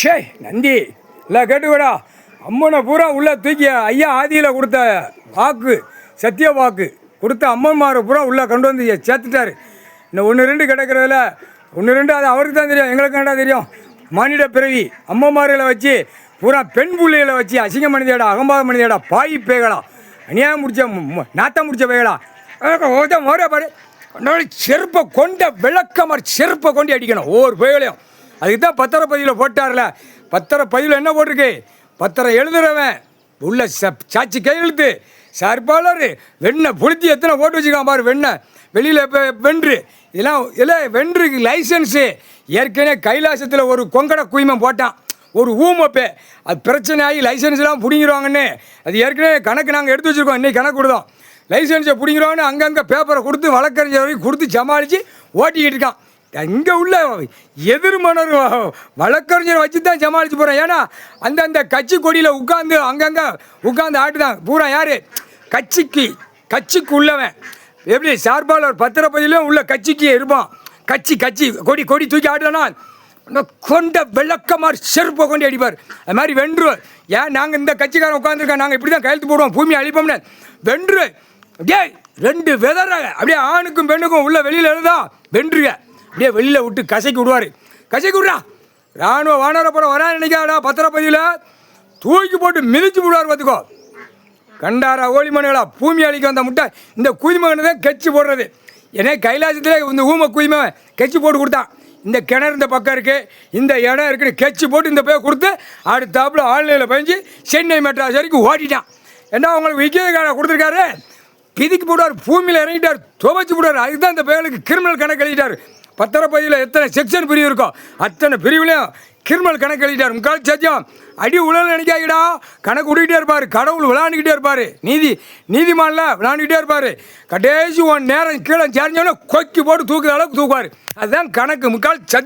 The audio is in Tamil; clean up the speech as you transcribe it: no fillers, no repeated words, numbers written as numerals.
ஷே நந்தி இல்லை கேட்டுக்கூடா அம்மனை பூரா உள்ளே தூக்கி ஐயா ஆதியில் கொடுத்த வாக்கு சத்திய வாக்கு கொடுத்த அம்மன்மாரை பூரா உள்ளே கொண்டு வந்து சேர்த்துட்டாரு. இன்னும் ஒன்று ரெண்டு கிடக்கிறதுல ஒன்று ரெண்டு அது அவருக்கு தான் தெரியும், எங்களுக்கு என்னடா தெரியும். மானிட பிறவி அம்மன்மார்களை வச்சு பூரா பெண் பிள்ளைகளை வச்சு அசிங்க மனிதடா, அகம்பாத மனிதடா, பாய் பேகலாம், அநியாயம் முடிச்ச நாத்தம் முடிச்ச பேகலா மோரே பாரு. செருப்பை கொண்ட விளக்கமாரி செருப்பை கொண்டு அடிக்கணும் ஒவ்வொரு பேகலையும். அதுக்கு தான் பத்திரப்பதிவில் போட்டார்ல. பத்திரப்பதிவில் என்ன போட்டிருக்கு? பத்திரம் எழுதுறவன் உள்ள சாட்சி கையெழுத்து சார்பாளர் வெண்ணெய் புளுத்தி எத்தனை போட்டு வச்சுக்கான் பாரு. வெண்ணெய் வெளியில் இப்போ வென்று இதெல்லாம் இல்லை வென்றுக்கு லைசன்ஸு. ஏற்கனவே கைலாசத்தில் ஒரு கொங்கட குயிமன் போட்டான், ஒரு ஊமப்பே. அது பிரச்சனை ஆகி லைசன்ஸ்லாம் பிடிங்கிடுவாங்கன்னு அது ஏற்கனவே கணக்கு நாங்கள் எடுத்து வச்சுருக்கோம். இன்றைக்கி கணக்கு கொடுத்தோம். லைசன்ஸை பிடிங்கிறோன்னு அங்கங்கே பேப்பரை கொடுத்து வழக்கறிஞர் வரைக்கும் கொடுத்து சமாளித்து ஓட்டிக்கிட்டு இருக்கான். இங்கே உள்ள எதிர்மனர் வழக்கறிஞரை வச்சு தான் சமாளித்து போகிறேன். ஏன்னா அந்தந்த கட்சி கொடியில் உட்காந்து அங்கங்கே உட்காந்து ஆட்டுதான் பூரா. யார் கட்சிக்கு உள்ளவன் எப்படி சார்பாளர் பத்திரப்பதிலும் உள்ள கட்சிக்கு இருப்பான். கட்சி கொடி தூக்கி ஆடுனா கொண்ட விளக்கமாரி செருப்பை கொண்டு அடிப்பார். அது மாதிரி வென்று. ஏன் நாங்கள் இந்த கட்சிக்காரன் உட்காந்துருக்கோம், நாங்கள் இப்படி தான் கையெழுத்து போடுவோம், பூமி அழிப்போம்னு வென்று. ரெண்டு விதற அப்படியே ஆணுக்கும் பெண்ணுக்கும் உள்ள வெளியில் எழுதா வென்றுக அப்படியே வெளியில் விட்டு கசைக்கு விடுவார். கசைக்கு விட்றா ராணுவ வானர படம் வரா நினைக்காடா. பத்திரப்பதியில் தூக்கி போட்டு மிதிச்சு விடுவார். பார்த்துக்கோ கண்டாரா ஓலிமனுகளா பூமி அழிக்க வந்த முட்டை இந்த குயிமகனை தான் கட்சி போடுறது. ஏன்னா கைலாசத்தில் இந்த ஊமை குயிமன் கட்சி போட்டு கொடுத்தான். இந்த கிணறு இந்த பக்கம் இருக்குது, இந்த இடம் இருக்குன்னு கட்சி போட்டு இந்த பேர் கொடுத்து அடுத்தாப்புல ஆன்லைனில் பயஞ்சு சென்னை மெட்ராஸ் வரைக்கும் ஓட்டிட்டான். ஏன்னா அவங்களுக்கு விஜயகார கொடுத்துருக்காரு, பிதிக்கு போடுவார், பூமியில் இறங்கிட்டார், துவச்சி போடுவார். அதுக்கு தான் இந்த பேருக்கு கிரிமினல் கணக்கு எழுதிட்டார். பத்திரப்பதியில் எத்தனை செக்ஷன் பிரிவு இருக்கோ அத்தனை பிரிவுலையும் கிரிமினல் கணக்கு எழுதிட்டார். முக்கால் சத்தியம் அடி உழல் நினைக்காங்கடா. கணக்கு விட்டுக்கிட்டே இருப்பார். கடவுள் விளாண்டுக்கிட்டே இருப்பார். நீதிமானில் விளாண்டுக்கிட்டே இருப்பார். கடைசி ஒன் நேரம் கீழே சேர்ந்தோன்னே கொக்கி போட்டு தூக்குற அளவுக்கு தூக்குவார். அதுதான் கணக்கு. முக்கால் சத்தியம்.